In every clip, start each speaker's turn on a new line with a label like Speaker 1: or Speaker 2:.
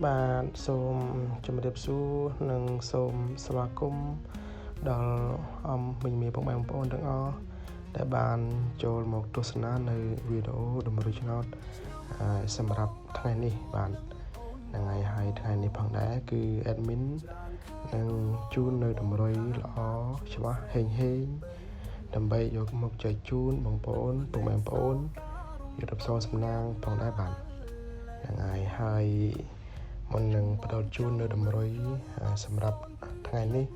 Speaker 1: បាទសូមជម្រាបសួរនិងសូមស្វាគមន៍ដល់មិញមានបងប្អូនទាំងអស់ដែលបានចូលមកទស្សនានៅវីដេអូតម្រូវឆ្នោតសម្រាប់ថ្ងៃនេះបាទថ្ងៃហើយថ្ងៃនេះផងដែរគឺ admin នឹងជូននៅតម្រុយល្អច្បាស់ហេងដើម្បីយកមកចែកជូនបងប្អូនពុកម៉ែបងប្អូនយុទ្ធសាស្ត្រសំណាងផងដែរបាទហើយមុននឹងផ្ដល់ជូននៅតម្រុយសម្រាប់ថ្ងៃនេះ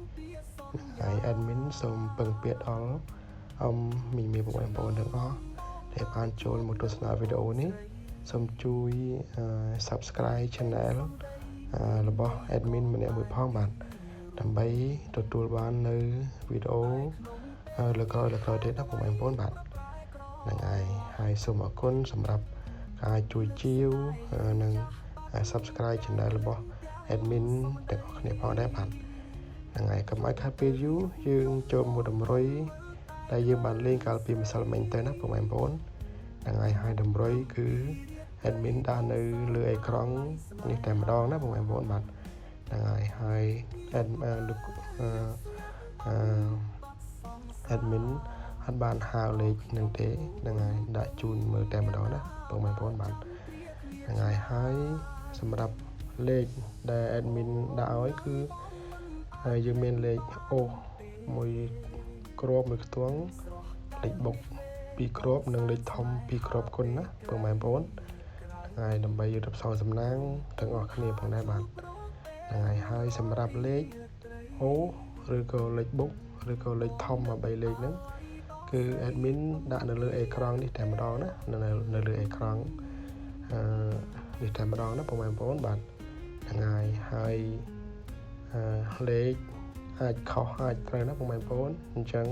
Speaker 1: ហើយ admin សូមពឹងពាក្យដល់មីមីបងប្អូនទាំងអស់ដែលបានចូលមកទស្សនាវីដេអូនេះសូមជួយ Subscribe Channel របស់ admin ម្នាក់មួយផងបាទដើម្បីទទួលបាននៅវីដេអូលើក្រោយទៀតណាបងប្អូនបាទហ្នឹងហើយសូមអរគុណសម្រាប់ការជួយជាវនិង Subscribe Channel របស់ admin ទាំងអស់គ្នាផងដែរបាទហ្នឹងហើយកុំឲ្យខាតពេលយូរយើងចូលមកតម្រុយដែលយើងបានលេងកាលពីម្សិលមិញទៅណាបងប្អូនហ្នឹងហើយតម្រុយគឺ admin ដាក់នៅលើអេក្រង់នេះតែម្ដងណាបងប្អូនបាទហ្នឹងហើយ admin អត់បានហៅលេខនឹងទេហ្នឹងហើយដាក់ជូនមើលតែម្ដងណាបងប្អូនបាទហ្នឹងហើយសម្រាប់លេខដែល admin ដាក់ឲ្យគឺយើងមានលេខអូមួយគ្រាប់មួយខ្ទង់លេខបុក2គ្រាប់និងលេខធំ2គ្រាប់គុណណាបងប្អូនហើយដើម្បីយុទ្ធសាស្ត្រសំណាងទាំងអស់គ្នាផងដែរបាទហ្នឹងហើយសម្រាប់លេខអូឬក៏លេខបុកឬក៏លេខធំ3លេខហ្នឹងគឺ admin ដាក់នៅលើអេក្រង់នេះតែម្ដងណានៅលើអេក្រង់នេះតែម្ដងណាបងប្អូនបាទហ្នឹងហើយលេខអាចខុសអាចត្រូវណាបងប្អូនអញ្ចឹង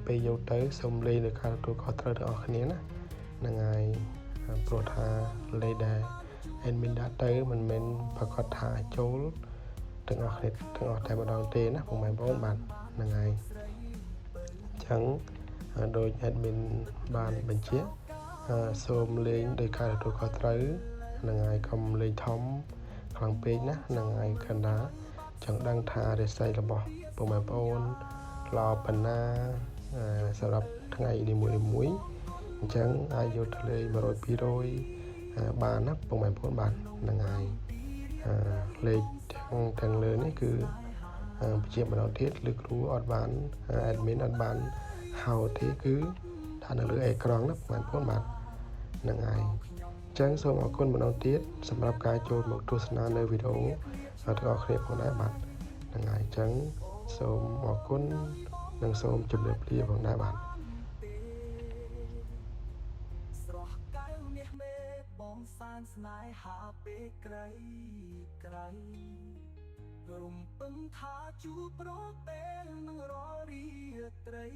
Speaker 1: ពេលយកទៅសូមលេខនៅការទទួលខុសត្រូវទាំងអស់គ្នាណាហ្នឹងហើយព្រោះថាលេខដែល admin ដាក់ទៅមិនមែនប្រកាសថាចូលទាំងអស់គ្នាទាំងអស់តែម្ដងទេណាបងប្អូនបាទហ្នឹងហើយអញ្ចឹងដោយ admin បានបញ្ជាក់សូមលេងដោយការទទួលខុសត្រូវហ្នឹងហើយកុំលេងធំខ្លាំងពេកណាហ្នឹងហើយកណ្ដាចង់ដឹងថារិស័យរបស់បងប្អូនល្អប៉ុណ្ណាសម្រាប់ថ្ងៃនីមួយអញ្ចឹងអាចយកទៅលេង100 200បានណាបងប្អូនបាទហ្នឹងហើយលេខទាំងលើនេះគឺបញ្ជាក់ម្ដងទៀតឬគ្រូអត់បាន admin អត់បានហៅទេគឺដាក់នៅលើអេក្រង់ណាបងប្អូនបាទហ្នឹងហើយអញ្ចឹងសូមអរគុណម្ដងទៀតសម្រាប់ការចូលមកទស្សនានៅវីដេអូទាំងអស់គ្នាផងដែរបាទហ្នឹងហើយអញ្ចឹងសូមអរគុណនិងសូមជម្រាបលាផងដែរបាទ
Speaker 2: ស្រស់កៅមាសមេបងសានស្នេហាពេកក្រៃរំពឹងថាជួបប្រពេលនឹងរាល់រាត្រី